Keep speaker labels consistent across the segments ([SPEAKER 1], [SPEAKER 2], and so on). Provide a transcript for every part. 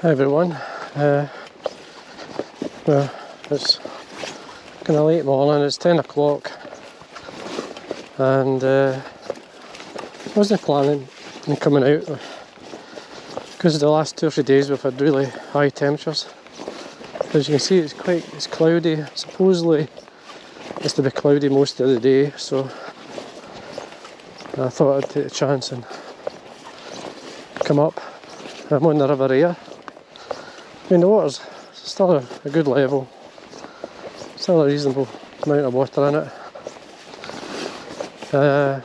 [SPEAKER 1] Hi everyone, well, it's kind of late morning, it's 10 o'clock and I wasn't planning on coming out because the last 2 or 3 days we've had really high temperatures. As you can see, it's cloudy. Supposedly it's to be cloudy most of the day, so I thought I'd take a chance and come up. I'm on the river here. I mean, the water's still a good level, still a reasonable amount of water in it.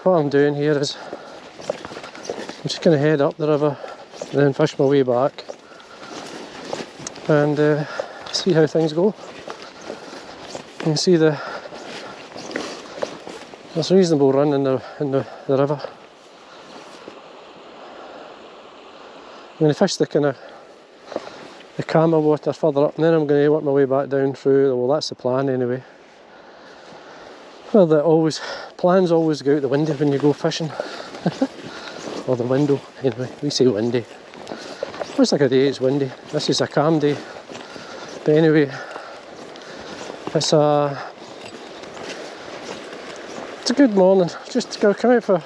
[SPEAKER 1] What I'm doing here is I'm just going to head up the river and then fish my way back and see how things go. You can see there's a reasonable run in the river. I'm going to fish the calmer water further up, and then I'm going to work my way back down through. Well, that's the plan anyway. Well, plans always go out the window when you go fishing. Or the window, anyway, we say windy. Looks like a day it's windy. This is a calm day. But anyway, it's a good morning. Just to come out for,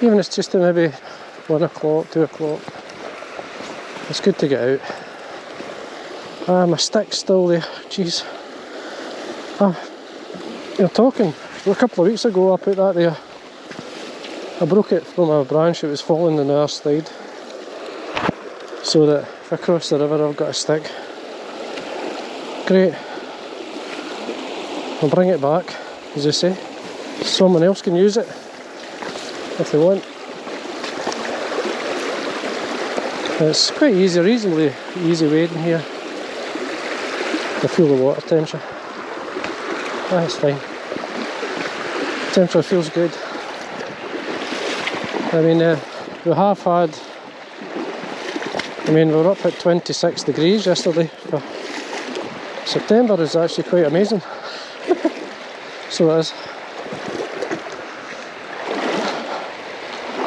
[SPEAKER 1] even if it's just maybe 1 o'clock, 2 o'clock. It's good to get out. My stick's still there, jeez. You're talking, a couple of weeks ago I put that there. I broke it from a branch, it was falling on the other side. So that if I cross the river I've got a stick. Great. I'll bring it back, as I say. Someone else can use it if they want. It's quite easy, reasonably easy wading here. I feel the water temperature. That's fine. Temperature feels good. I mean, we have had, we were up at 26 degrees yesterday. September is actually quite amazing. So it is.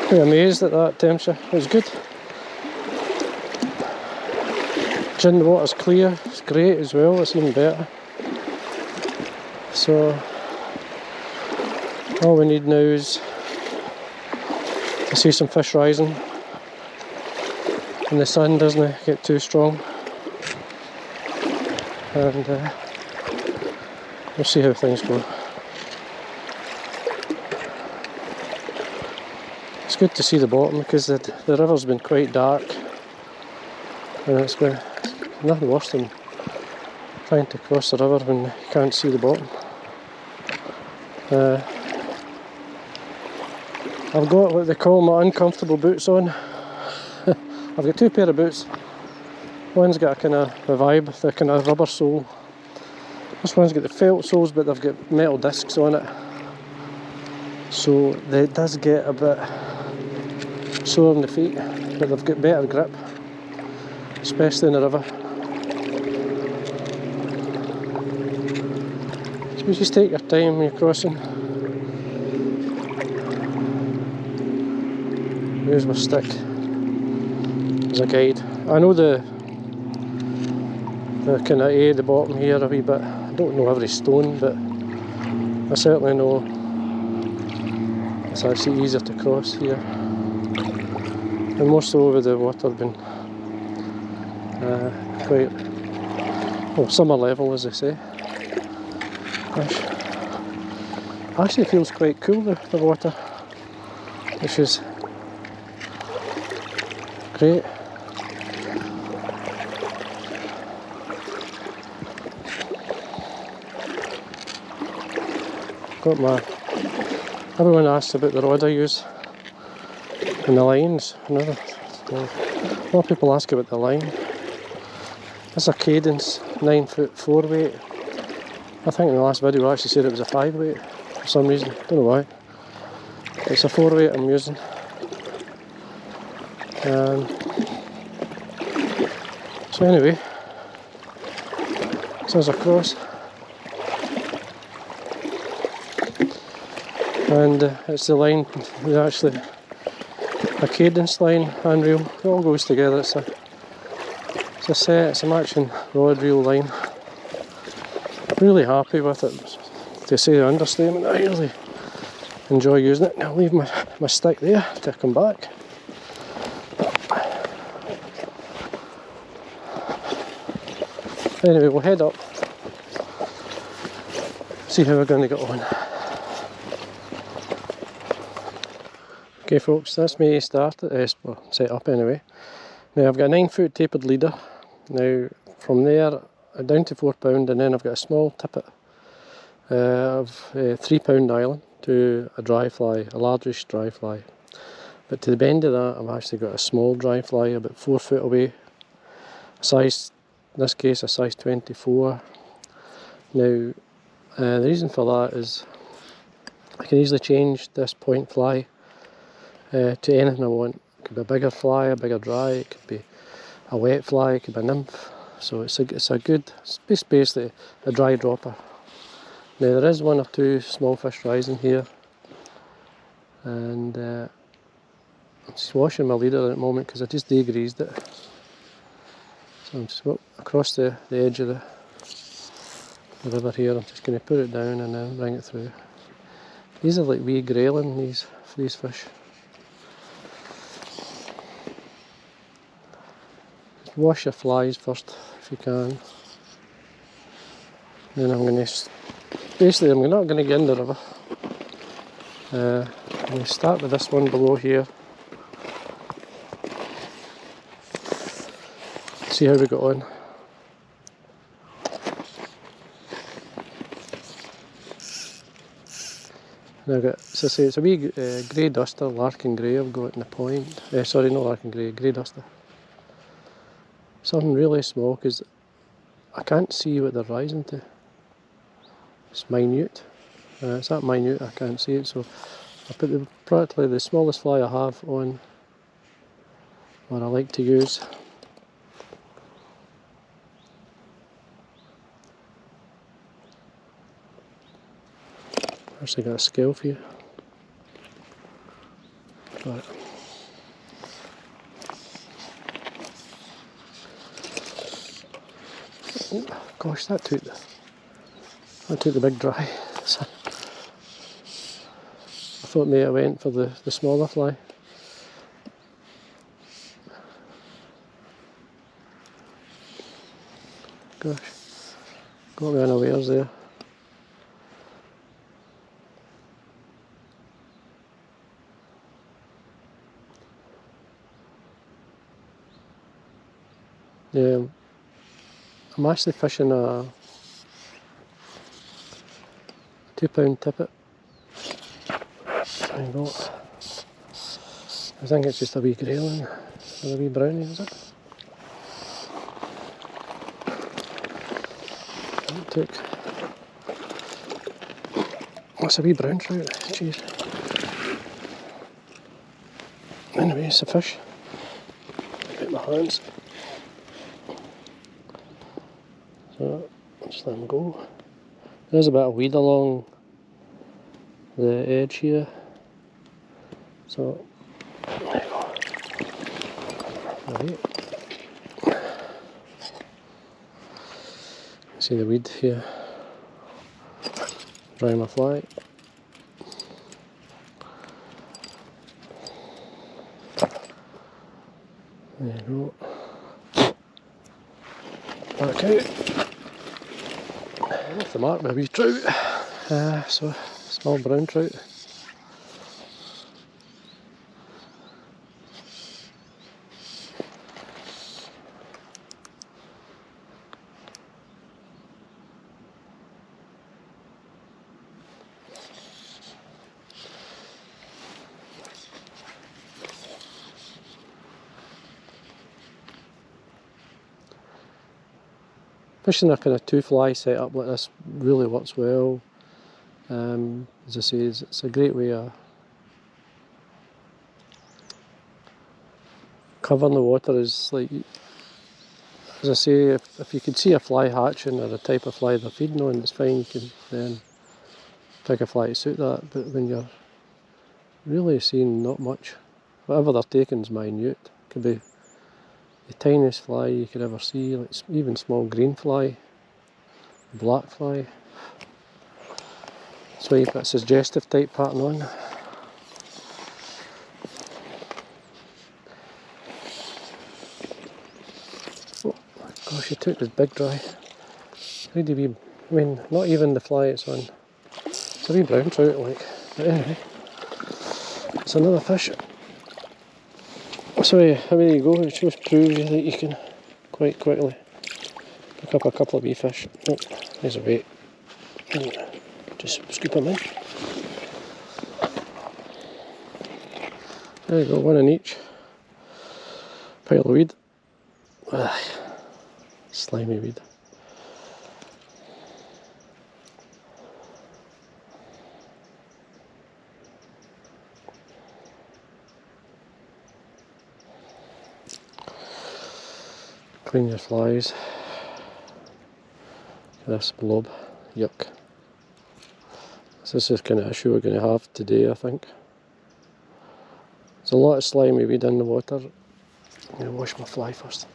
[SPEAKER 1] Quite amazed at that temperature. It was good. Gin, the water's clear, it's great as well, it's even better. So all we need now is to see some fish rising and the sun doesn't get too strong, and we'll see how things go. It's good to see the bottom because the river's been quite dark and it's been nothing worse than trying to cross the river when you can't see the bottom. I've got what they call my uncomfortable boots on. I've got 2 pair of boots. One's got a kind of a vibe, the kind of rubber sole. This one's got the felt soles, but they've got metal discs on it. So it does get a bit sore on the feet, but they've got better grip, especially in the river. So you just take your time when you're crossing. Here's my stick as a guide. I know the kind of the bottom here a wee bit. I don't know every stone, but I certainly know it's actually easier to cross here. And more so with the water being quite, well, summer level, as they say. Actually feels quite cool, the water, which is great. Got everyone asks about the rod I use and the lines. A lot of people ask about the line. That's a Cadence 9-foot 4-weight. I think in the last video I actually said it was a 5-weight for some reason, don't know why. It's a 4-weight I'm using. So anyway, so there's a cross. And it's the line, it's actually a Cadence line, hand reel, it all goes together. It's As I say, it's a matching rod reel line. Really happy with it. To say the understatement, I really enjoy using it. I'll leave my stick there to come back. Anyway, we'll head up, see how we're going to get on. Okay folks, that's me started, well, set up anyway. Now I've got a 9-foot tapered leader. Now from there down to 4 pound, and then I've got a small tippet of 3 pound nylon to a dry fly, a largish dry fly. But to the bend of that, I've actually got a small dry fly about 4 foot away, size, in this case a size 24. Now the reason for that is I can easily change this point fly to anything I want. It could be a bigger fly, a bigger dry, it could be a wet fly, it could be a nymph. So it's basically a dry dropper. Now there is 1 or 2 small fish rising here, and I'm just washing my leader at the moment because I just degreased it. So I'm just across the edge of the river here. I'm just going to put it down and then bring it through. These are like wee grayling, these fish. Just wash your flies first if you can. Then I'm going to, basically I'm not going to get in the river. I'm going to start with this one below here. See how we got on. Now I've got, as I say, it's a wee grey duster, Larkin grey I've got in the point. Sorry, not Larkin grey duster. Something really small because I can't see what they're rising to. It's minute. It's that minute I can't see it, so I put practically the smallest fly I have on what I like to use. Actually got a scale for you. Right. Oh, gosh, that took the big dry. I thought maybe I went for the smaller fly. Gosh, got me unawares there. Yeah, I'm actually fishing a 2 pound tippet. There you go. I think it's just a wee grayling or a wee brownie, is it? That's a wee brown trout, jeez. Anyway, it's a fish. Get my hands. So, just let him go. There's a bit of weed along the edge here. So, there you go. Right. See the weed here. Dry my fly. There you go. Back out. I left the mark with a wee trout. So, small brown trout. Fishing a kind of 2 fly setup like this really works well. As I say, it's a great way of covering the water. Is like, as I say, if you can see a fly hatching or the type of fly they're feeding on, it's fine. You can then pick a fly to suit that. But when you're really seeing not much, whatever they're taking is minute. It could be the tiniest fly you could ever see, like even small green fly, black fly. That's why you put a suggestive type pattern on. Oh gosh, you took this big dry. Really wee, I mean, not even the fly it's on. It's a wee brown trout, like. But anyway, it's another fish. So yeah, there you go. It just proves you that you can quite quickly pick up a couple of wee fish. Oh, there's a bait. Just scoop them in. There you go, one in each pile of weed. Slimy weed. Clean your flies. This blob, yuck. This is the kind of issue we're going to have today, I think. There's a lot of slimy weed in the water. I'm going to wash my fly first.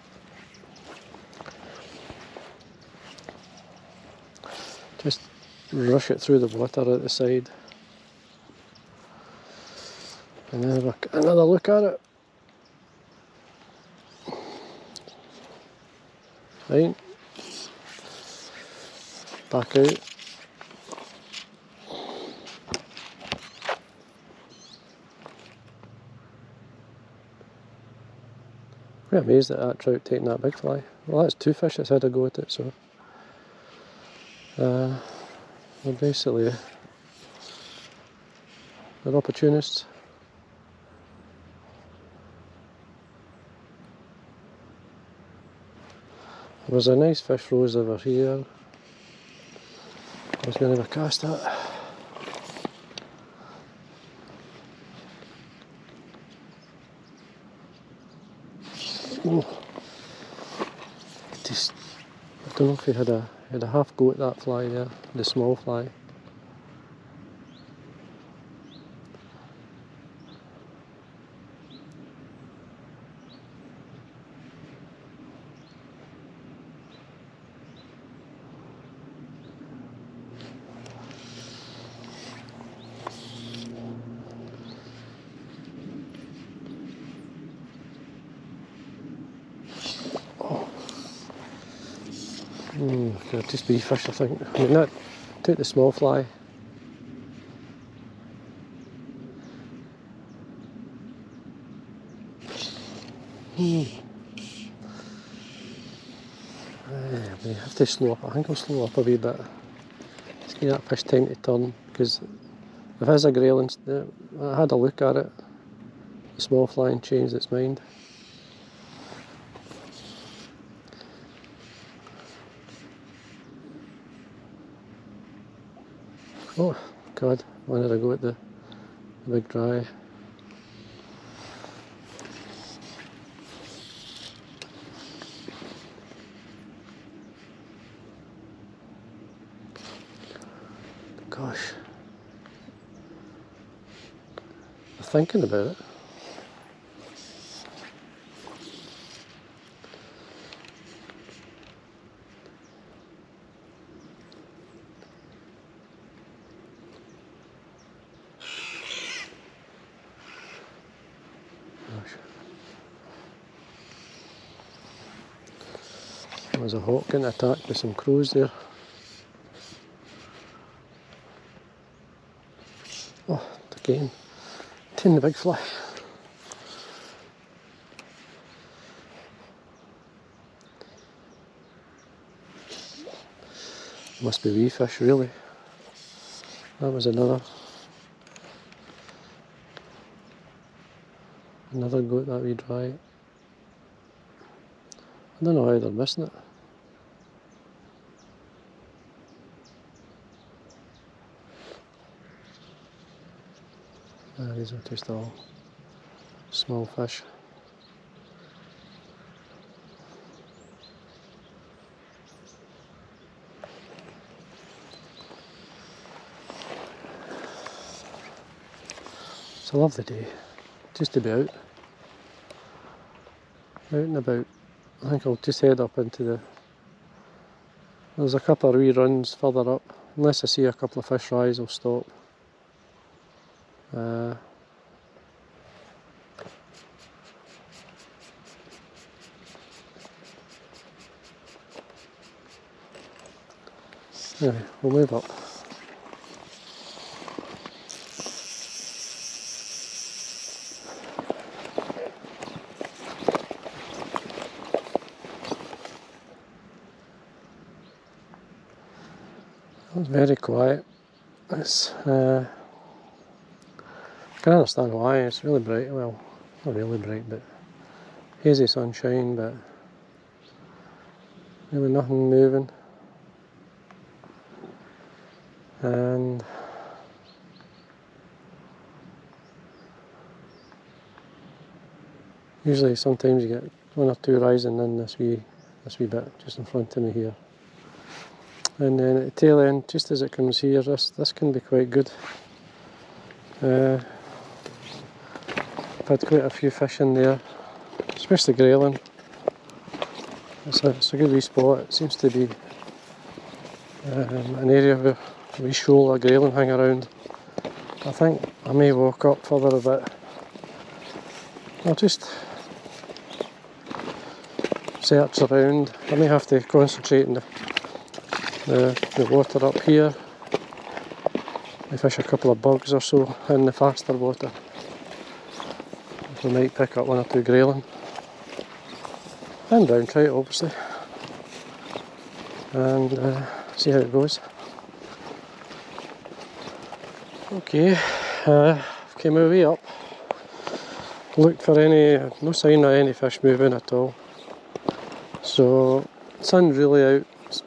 [SPEAKER 1] Just rush it through the water at the side. And then have another look at it. Right. Back out. I'm amazed at that trout taking that big fly. Well, that's two fish that's had a go at it, so they're basically they're opportunists. There's a nice fish rose over here. I was going to have a cast at. Oh. Just, I don't know if he had a half go at that fly there, the small fly. Just wee fish, I think. I mean, that took the small fly. We have to slow up. I think I'll slow up a wee bit. Let's give that fish time to turn, because if it's a grayling, I had a look at it. The small fly and changed its mind. Oh God, when did I go at the big dry? Gosh, I'm thinking about it. There's a hawk getting attacked by some crows there. Oh, again, taking the big fly. Must be wee fish, really. That was another go at that wee dry. I don't know how they're missing it. These are just all small fish. It's a lovely day, just to be out and about. I think I'll just head up into the... There's a couple of wee runs further up. Unless I see a couple of fish rise, I'll stop. Anyway, we'll move up. It's very quiet. It's, I can understand why. It's really bright. Well, not really bright, but hazy sunshine, but really nothing moving. And usually sometimes you get one or two rising in this wee bit just in front of me here. And then at the tail end, just as it comes here, this can be quite good. I've had quite a few fish in there, especially Grayling. It's a good wee spot. It seems to be an area where a wee shoal of Grayling hang around. I think I may walk up further a bit. I'll just search around. I may have to concentrate on the water up here. I fish a couple of bugs or so in the faster water. We might pick up one or two Grayling. And brown trout, obviously. And see how it goes. Okay, came my way up. Looked for no sign of any fish moving at all. So, sun's really out. It's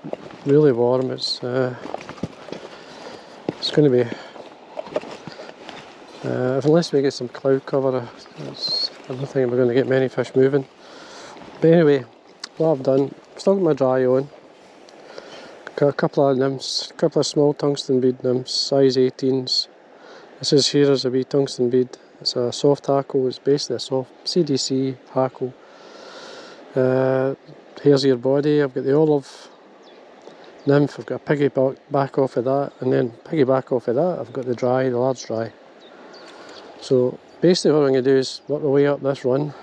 [SPEAKER 1] really warm. It's going to be, unless we get some cloud cover, I don't think we're going to get many fish moving. But anyway, what I've done, still got my dry on. Got a couple of nymphs, a couple of small tungsten bead nymphs, size 18s. This is here is a wee tungsten bead. It's a soft hackle. It's basically a soft CDC hackle. Here's your body. I've got the olive nymph. I've got a piggyback off of that, and then piggyback off of that I've got the large dry. So basically what I'm going to do is work my way up this run,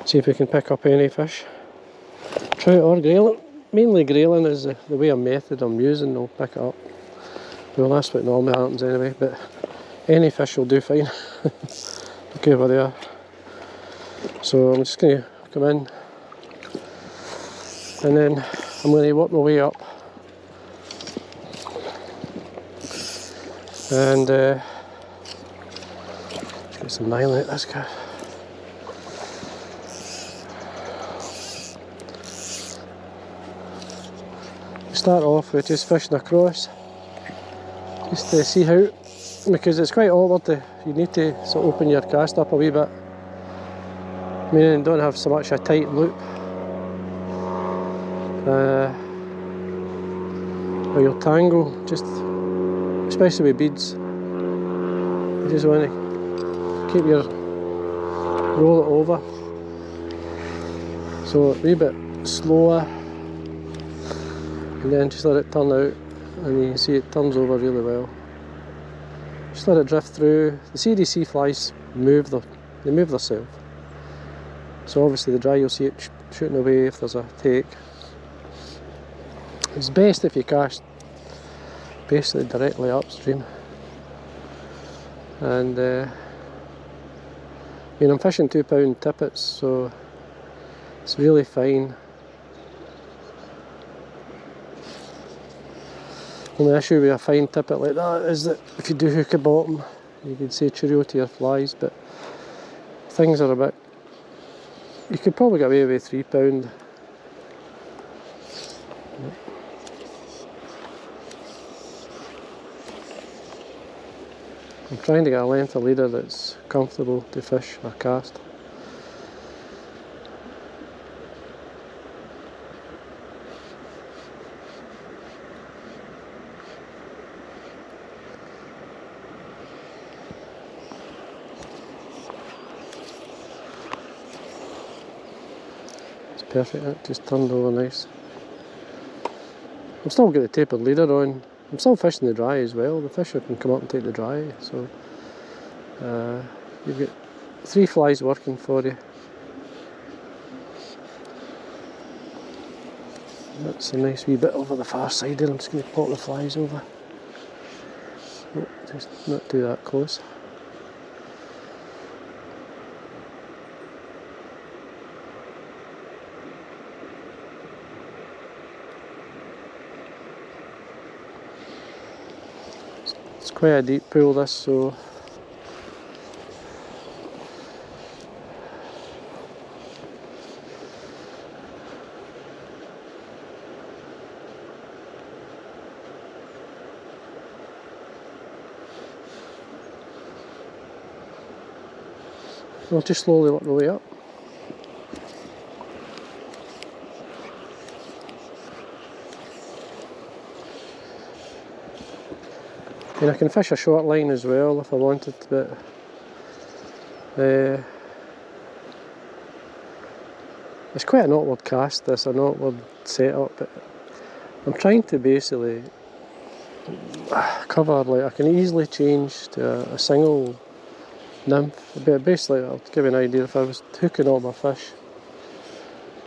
[SPEAKER 1] see if we can pick up any fish, trout or Grayling. Mainly Grayling is the way of method I'm using. I'll pick it up. Well, that's what normally happens anyway, but any fish will do fine. Look over there. So I'm just going to come in, and then I'm going to work my way up. And let's get some nylon at this guy. Start off with just fishing across, just to see how, because it's quite awkward. You need to sort of open your cast up a wee bit, meaning don't have so much a tight loop, or your tangle, just especially with beads. You just want to roll it over, so a wee bit slower. And then just let it turn out, and you can see it turns over really well. Just let it drift through. The CDC flies move themselves. So obviously the dry, you'll see it shooting away if there's a take. It's best if you cast basically directly upstream. And I mean, I'm fishing 2 pound tippets, so it's really fine. The only issue with a fine tippet like that is that if you do hook a bottom, you can say cheerio to your flies, but things are a bit... You could probably get away with 3 pound. I'm trying to get a length of leader that's comfortable to fish or cast. perfect, it just turned over nice. I've still got the tapered leader on. I'm still fishing the dry as well. The fisher can come up and take the dry, so you've got 3 flies working for you. That's a nice wee bit over the far side there. I'm just going to pop the flies over. Oh, just not too that close. It's quite a deep pool this, so we'll just slowly work the way up. And I can fish a short line as well if I wanted, but it's quite an awkward cast, this, an awkward setup, but I'm trying to basically cover, like I can easily change to a single nymph. But basically, I'll give you an idea, if I was hooking all my fish,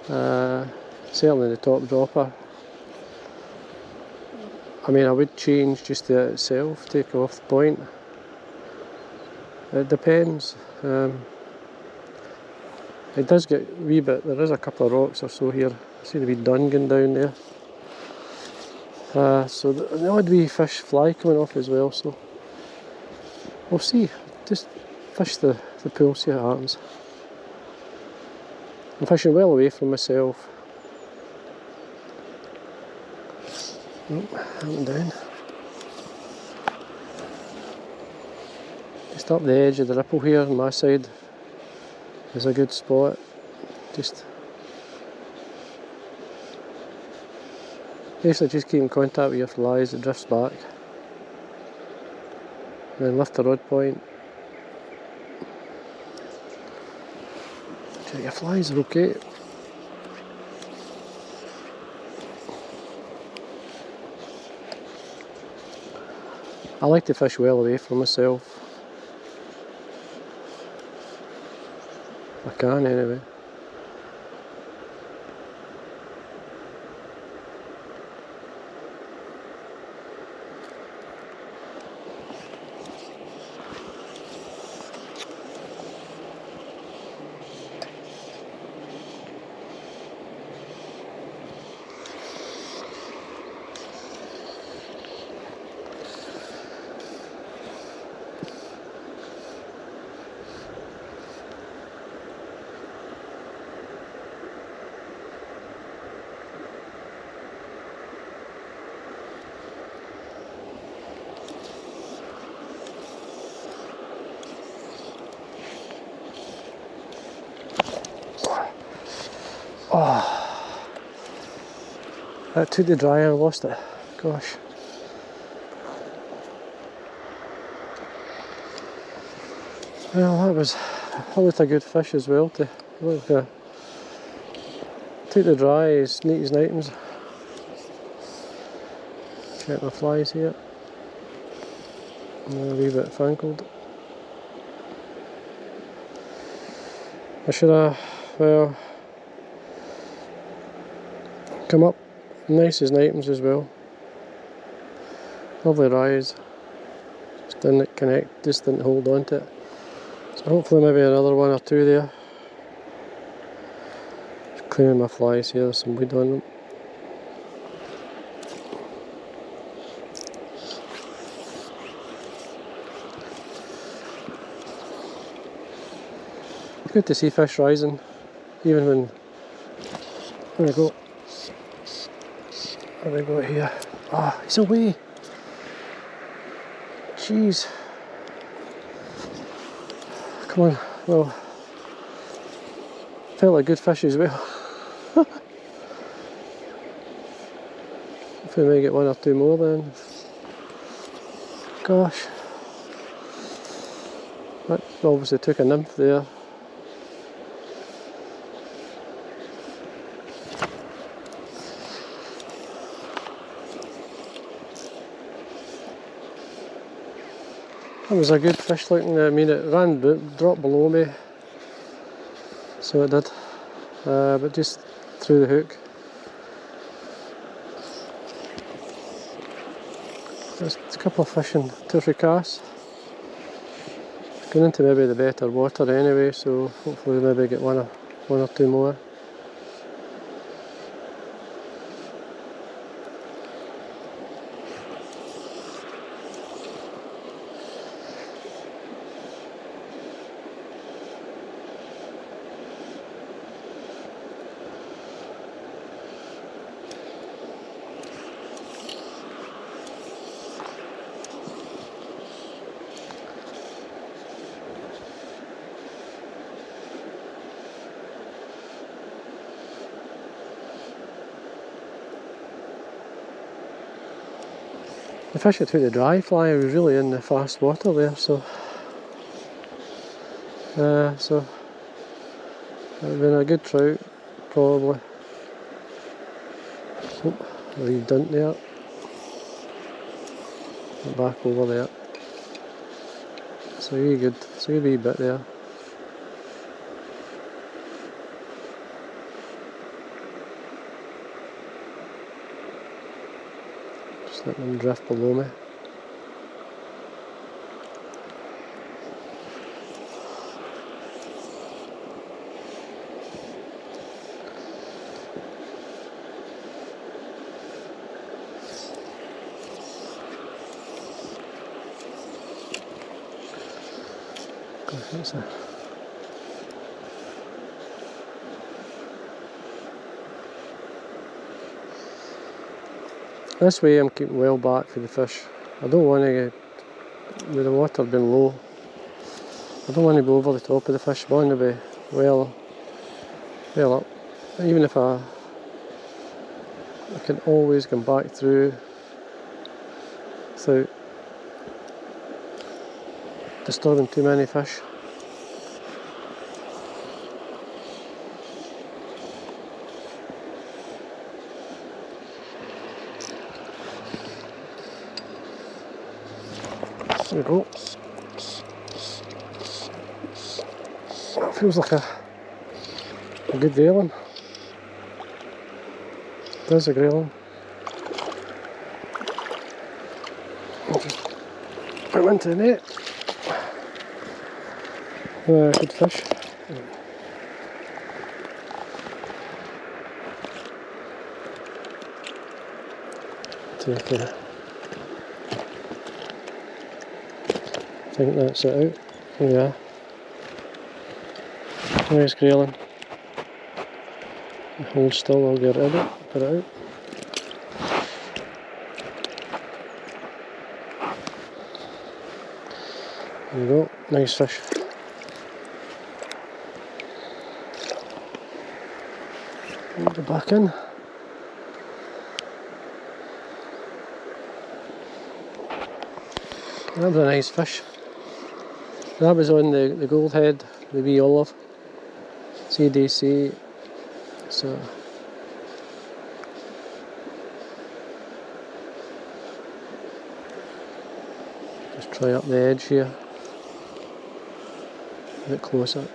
[SPEAKER 1] certainly the top dropper, I mean I would change just to it itself, take off the point. It depends. It does get a wee bit, there is a couple of rocks or so here, I see the wee dungan down there. So the odd wee fish fly coming off as well, so we'll see. Just fish the pool, see what happens. I'm fishing well away from myself. Nope, haven't down. Just up the edge of the ripple here on my side is a good spot. Just basically just keep in contact with your flies, it drifts back. And then lift the rod point. Check your flies are okay. I like to fish well away from myself. I can anyway. Oh, that took the dryer, I lost it. Gosh. Well, that looked a good fish as well. Took the dry as neat as items. Check my flies here. A wee bit fangled. I should have, well, come up nice as items as well. Lovely rise. Just didn't connect, just didn't hold on to it. So hopefully maybe another one or two there. Just cleaning my flies here, there's some weed on them. Good to see fish rising, even when, there we go. There we go here. Ah, he's away. Jeez. Come on, well, felt like good fish as well. Hopefully we may get one or two more then. Gosh. That obviously took a nymph there. That was a good fish looking. I mean, it dropped below me, so it did, but just through the hook. There's a couple of fish in 2 or 3 casts. Going into maybe the better water anyway, so hopefully maybe get one or two more. The fish that took the dry fly was really in the fast water there, so it would have been a good trout, probably. Oh, a wee dint there. Back over there. It's a wee bit there. Just letting them drift below me. This way I'm keeping well back for the fish. I don't want to get, with the water being low, I don't want to be over the top of the fish. I want to be well up. Even if I can always come back through without disturbing too many fish. There we go. That feels like a good grayling. There's a grayling. I'll just put him into the net. Good fish. Take I think that's it out. There we are. Nice grayling. Hold still, I'll get rid of it, put it out. There you go, nice fish. Go back in. That was a nice fish. That was on the gold head, the wee olive, CDC. So just try up the edge here, a bit closer.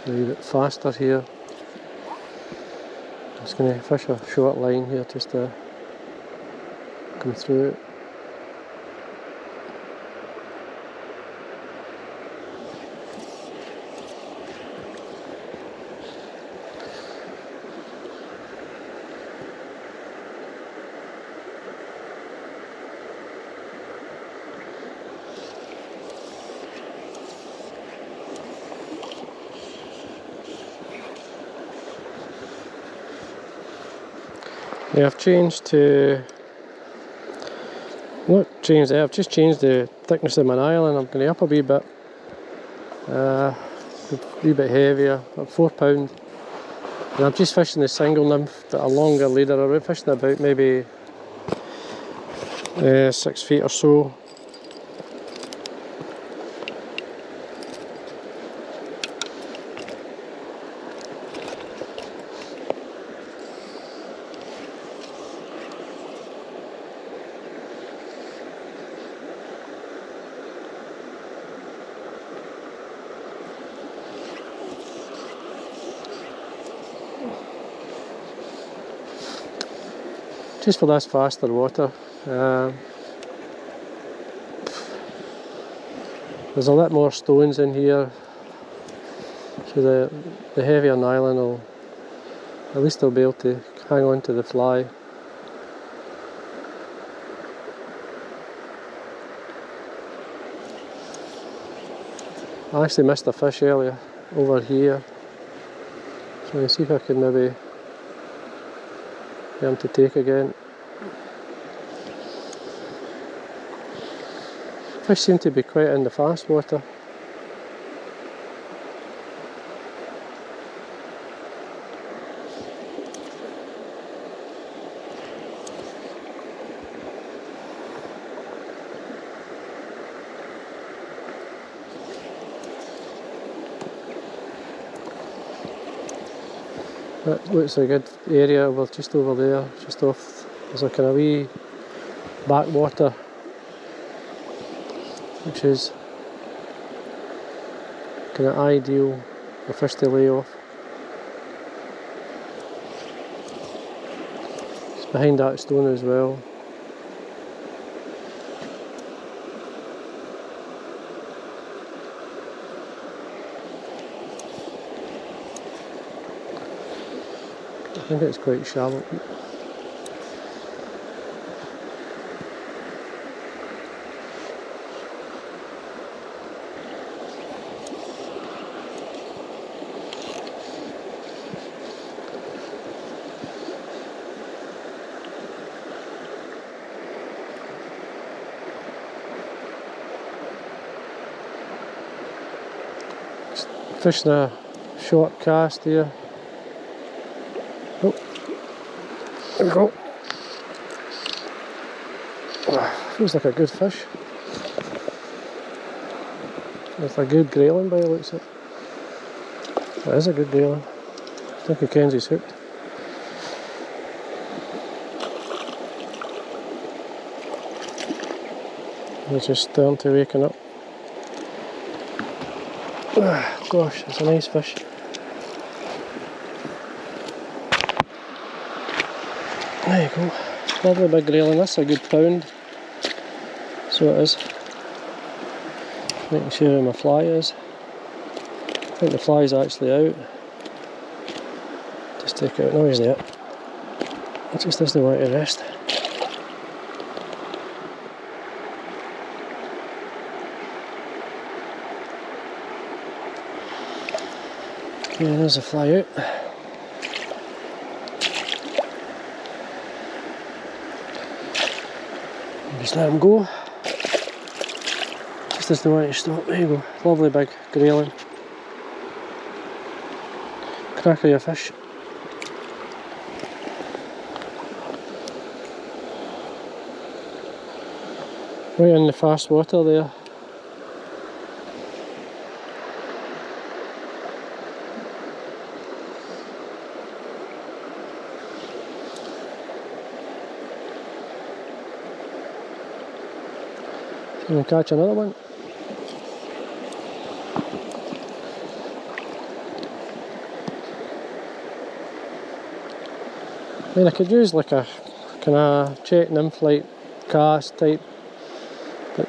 [SPEAKER 1] A wee bit faster here. Just going to fish a short line here just to come through it. Yeah, I've changed to Not changed there, I've just changed the thickness of my island. I'm going to up a wee bit. A wee bit heavier, at £4. And I'm just fishing the single nymph, but a longer leader. I'm fishing about maybe 6 feet or so. Just for this faster water. There's a lot more stones in here, so the heavier nylon will, at least they'll be able to hang on to the fly. I actually missed a fish earlier over here, so I'll see if I can maybe get him to take again. Fish seem to be quite in the fast water. That looks a good area, well, just over there, just off. There's a kind of wee backwater, which is kind of ideal for fish to lay off. It's behind that stone as well. I think it's quite shallow. Fishing a short cast here. Oh, there we go. Feels like a good fish. It's a good grayling by the looks of it. That is a good grayling. I think Mackenzie's hooked. He's just starting to waken up. Gosh, it's a nice fish. There you go. Lovely big grayling. That's a good pound. So it is. Making sure where my fly is. I think the fly is actually out. Just take out. No, he's there. It just doesn't want to rest. Okay, there's the fly out. Just let him go. Just doesn't want to stop. There you go. Lovely big grayling. Cracker your fish. Right in the fast water there. Can we catch another one? I mean, I could use like a kind of check nymph light cast type, but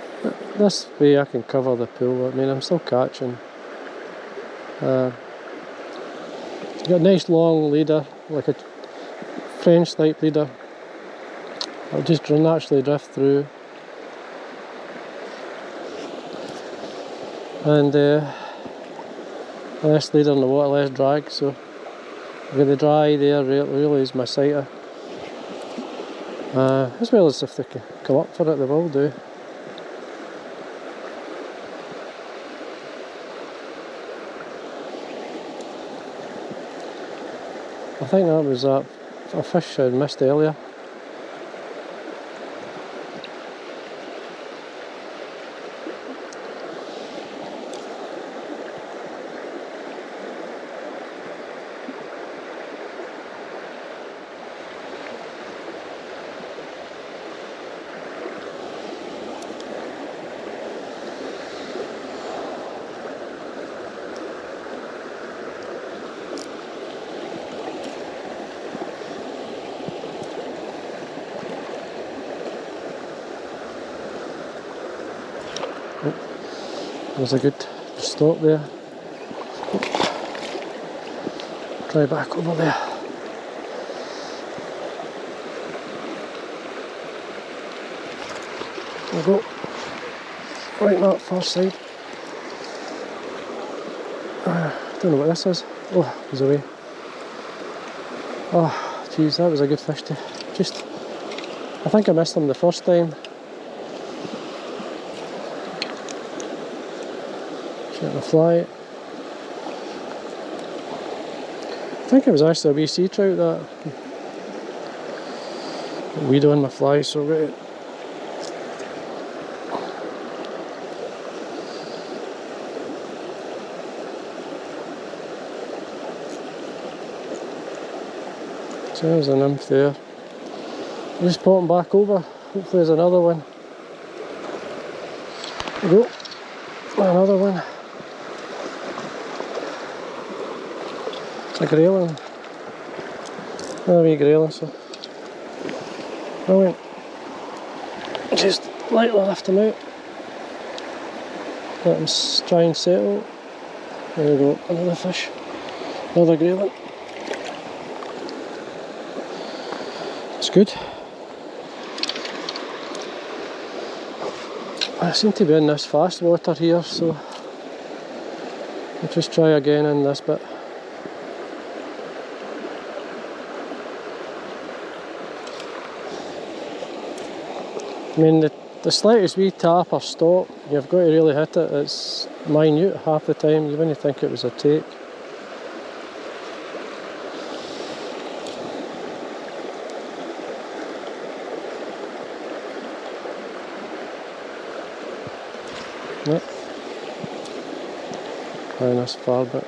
[SPEAKER 1] this way I can cover the pool. I mean, I'm still catching. Got a nice long leader, like a French type leader. I'll just naturally drift through. And less leader in the water, less drag, so I've got the dry there, really is my sighter. As well as if they can come up for it, they will do. I think that was a fish I missed earlier. There's a good stop there. Try back over there. There we go. Right on that far side. Don't know what this is. Oh, he's away. Oh, geez, that was a good fish too. I think I missed him the first time. Get the fly. I think it was actually a wee sea trout that weed on my fly, so right. So there's a nymph there. Just pop him back over. Hopefully there's another one. There we go. Another one. It's a grayling. Another wee grayling, so brilliant. Just lightly lift him out. Let him try and settle. There we go, another fish. Another grayling. It's good. I seem to be in this fast water here, so I'll just try again in this bit. I mean, the slightest wee tap or stop, you've got to really hit it. It's minute half the time. You wouldn't think it was a take. Yep. Trying this far bit.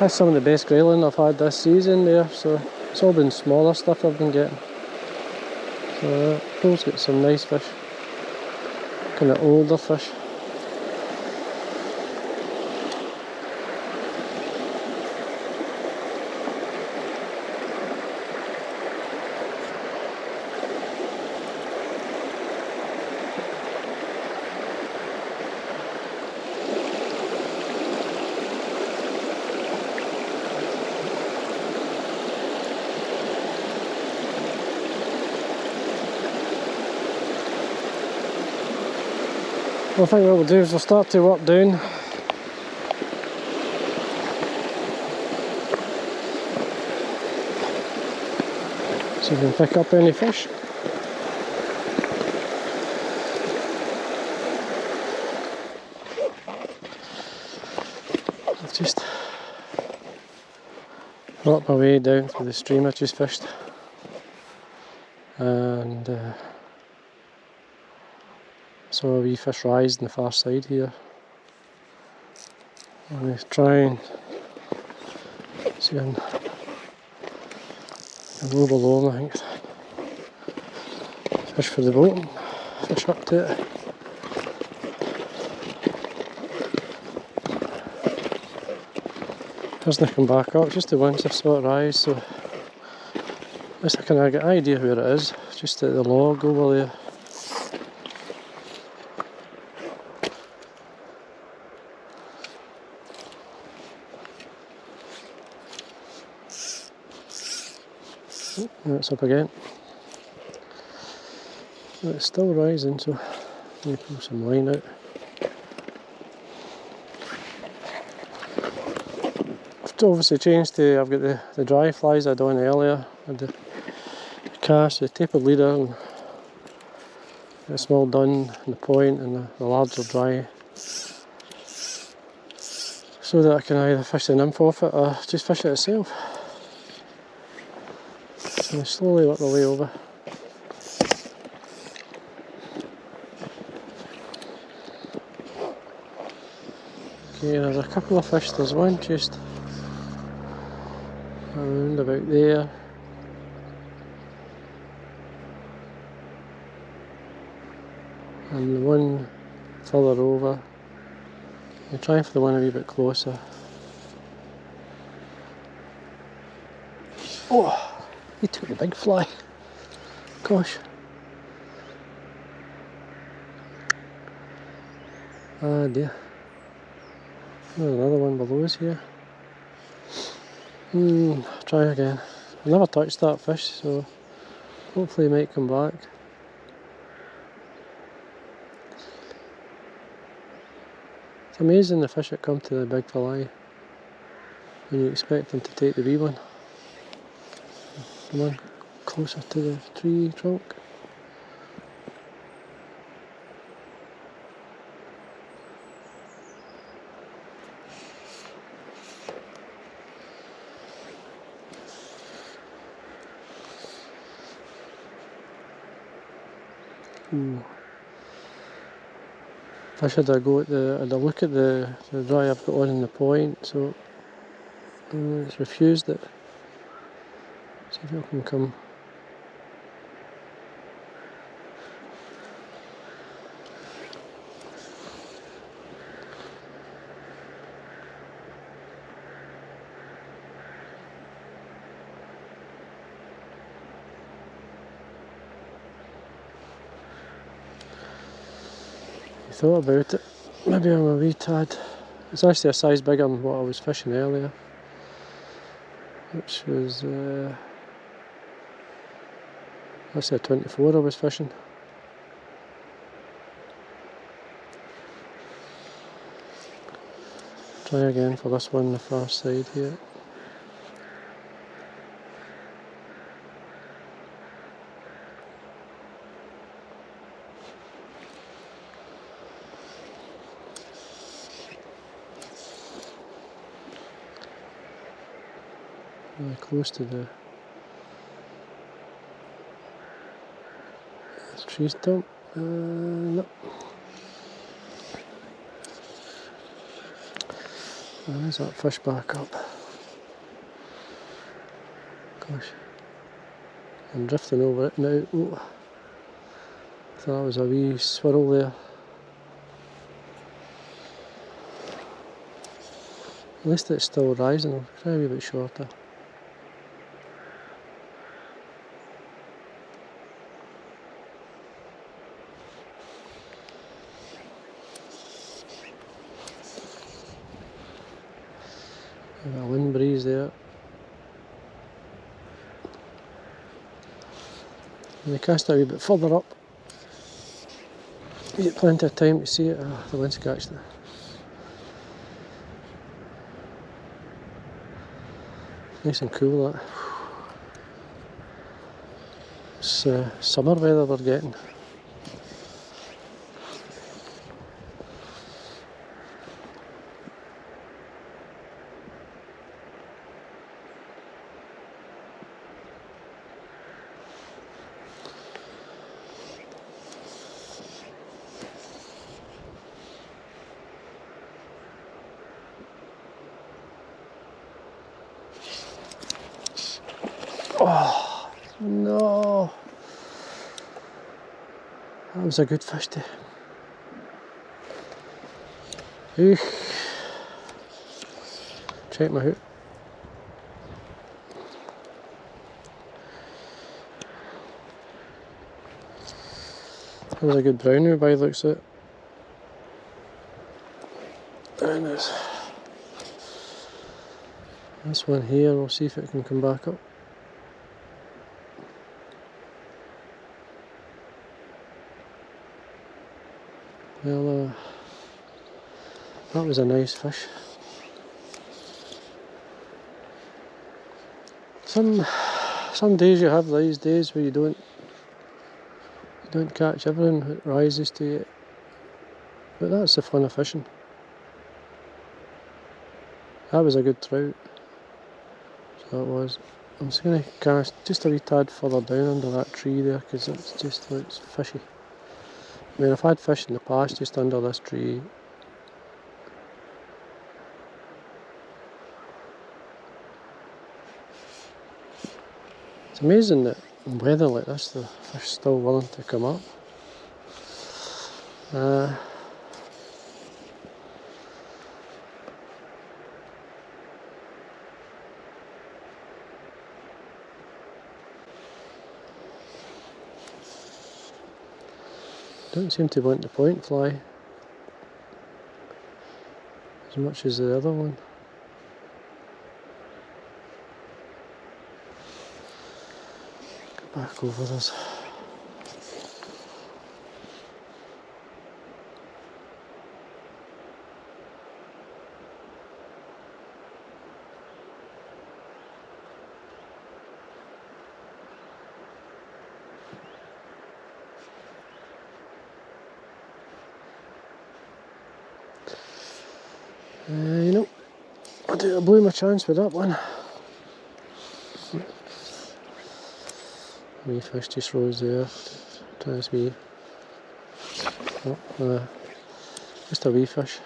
[SPEAKER 1] That's some of the best grayling I've had this season there, so it's all been smaller stuff I've been getting. So pool's got some nice fish, kind of older fish. I think what we'll do is we'll start to work down. See if we can pick up any fish. I've just worked my way down through the stream I just fished. And saw a wee fish rise on the far side here. I'm going to try and see him low below him, I think. Fish for the boat, fish up to it. Doesn't come back up, just the once I saw it rise, so at least I can get an idea where it is, just at the log over there. And it's up again. But it's still rising, so let me pull some line out. I've obviously changed to, I've got the dry flies I'd on earlier, with the cast, the tapered leader, and the small dun, and the point, and the larger dry, so that I can either fish the nymph off it or just fish it itself. So I slowly work my way over. Okay, there's a couple of fish. There's one just around about there. And the one further over. I'm trying for the one a wee bit closer. Oh, he took the big fly. Gosh. Ah dear. There's another one below us here. Try again. I never touched that fish, so hopefully he might come back. It's amazing the fish that come to the big fillet when you expect them to take the wee one. Come on, closer to the tree trunk. Fish had a go at had a look at the dry I've got on in the point, so it's refused it. See if it can come. Thought about it. Maybe I'm a wee tad. It's actually a size bigger than what I was fishing earlier, which was actually a 24 I was fishing. Try again for this one on the far side here. Close to the tree stump. No. There's that fish back up. Gosh, I'm drifting over it now. Oh, thought that was a wee swirl there. At least it's still rising. I'll try a wee bit shorter. A wind breeze there. And we cast it a wee bit further up. You get plenty of time to see it. Oh, the wind's catched it. Nice and cool that. It's summer weather we're getting. Oh, no. That was a good fish too. Check my hook. That was a good brownie by the looks of it. And there's this one here, we'll see if it can come back up. Well, that was a nice fish. Some days you have these days where you don't catch everything that rises to you, but that's the fun of fishing. That was a good trout, so it was. I'm just going to cast just a wee tad further down under that tree there because it just looks fishy. I mean, I've had fish in the past just under this tree. It's amazing that in weather like this the fish are still willing to come up. Don't seem to want the point fly as much as the other one. Go back over this. You know, I blew my chance with that one. Wee fish just rose there. Tries me. Oh, just a wee fish.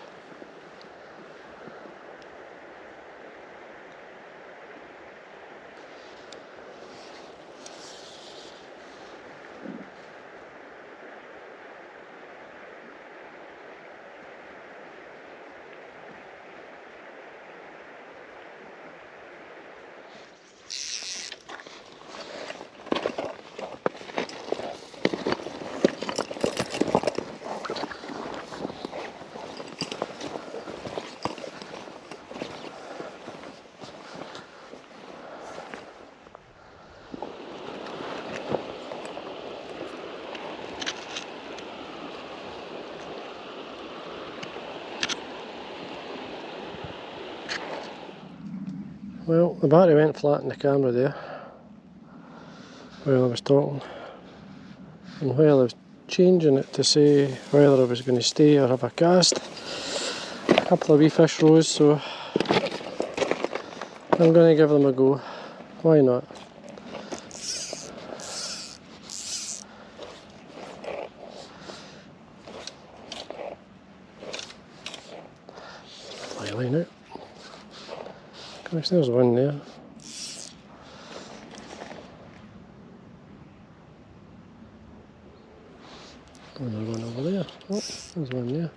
[SPEAKER 1] Well, the battery went flat in the camera there while I was talking, and while I was changing it to say whether I was going to stay or have a cast, a couple of wee fish rose, so I'm going to give them a go. Why not? Fly line out. Gosh, there's one there. Another one over there. Oh, there's one there.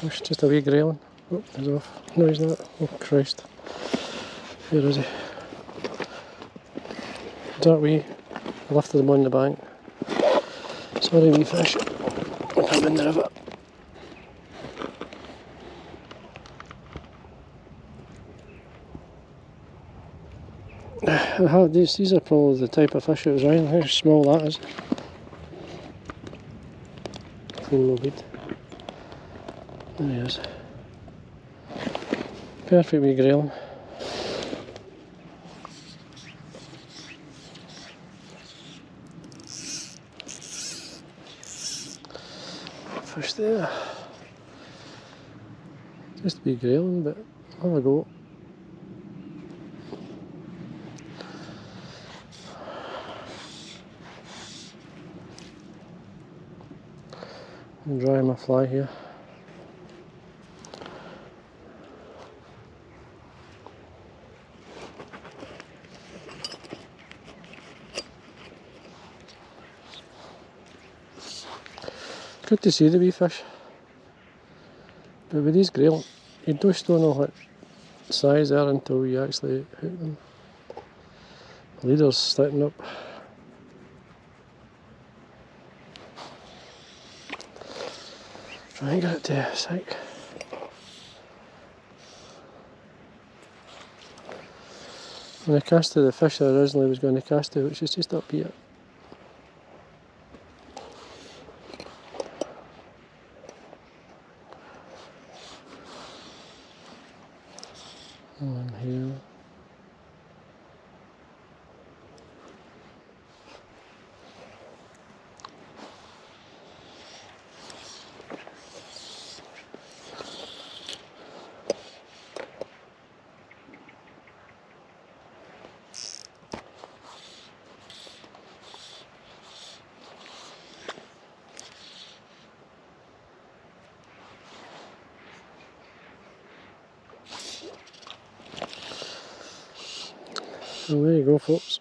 [SPEAKER 1] Gosh, just a wee grayling. Oh, he's off. No, he's not. Oh, Christ. Where is he? That wee. I lifted him on the bank. Sorry, wee fish. I'm in the river. These are probably the type of fish it was around. How small that is. Clean little bead. There he is. Perfect wee grayling. Fish there. Just a wee grayling, but have a go. I'm drying my fly here. Good to see the wee fish, but with these grayling, you just don't know what size they are until you actually hook them. The leader's sticking up. Try and get it to sink. When I casted the fish I originally was going to cast it, which is just up here. One here. And there you go, folks.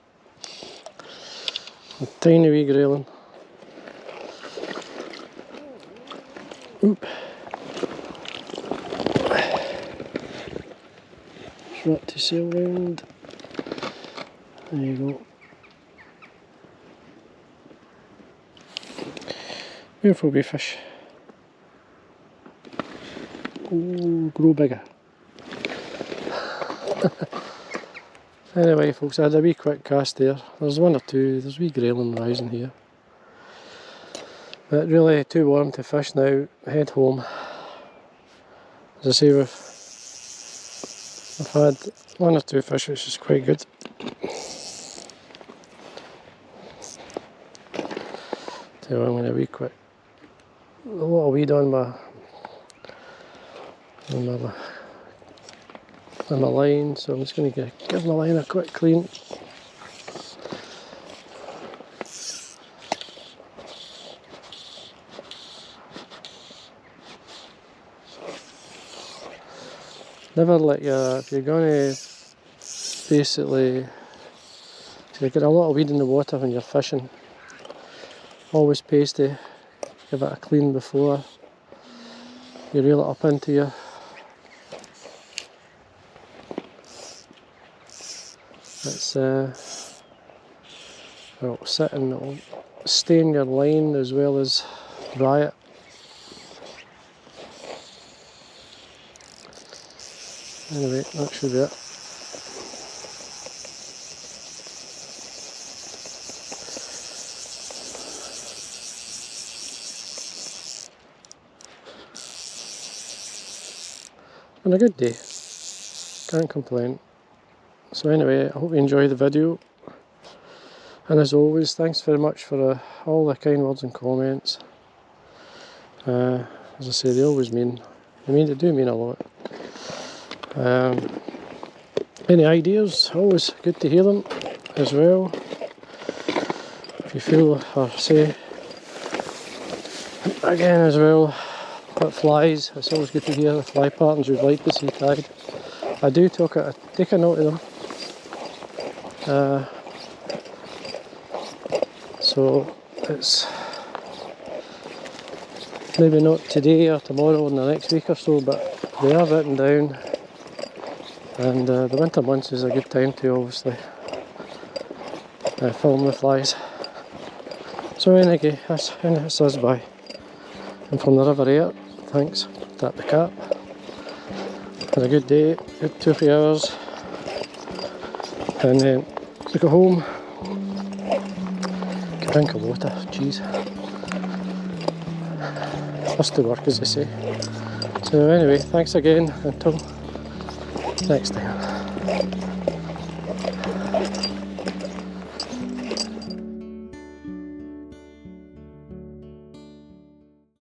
[SPEAKER 1] A tiny wee grayling. Oop. Trout to sail round. There you go. Beautiful wee fish. Ooh, grow bigger. Anyway, folks, I had a wee quick cast there. There's one or two, there's wee grayling rising here. But really too warm to fish now, head home. As I say, we've had one or two fish which is quite good. So I'm going to wee quick, a lot of weed on my line, so I'm just going to give my line a quick clean. Never let your, if you're going to basically, so you get a lot of weed in the water when you're fishing, always pays to give it a clean before you reel it up into your it'll sit and it'll stain your line as well as dry it. Anyway, that should be it. And a good day, can't complain. So anyway, I hope you enjoy the video, and as always, thanks very much for all the kind words and comments. As I say, they always they do mean a lot. Any ideas, always good to hear them as well. If you feel, or say again as well, what flies, it's always good to hear the fly patterns you'd like to see tagged. I do take a note of them. So it's maybe not today or tomorrow or in the next week or so, but they are written down, and the winter months is a good time to obviously film the flies. So anyway, that's us bye. And from the river air, thanks, tap the cap. Had a good day, good 2 or 3 hours, and then we go home, get a drink of water, jeez. First to work, as they say. So anyway, thanks again, until next time.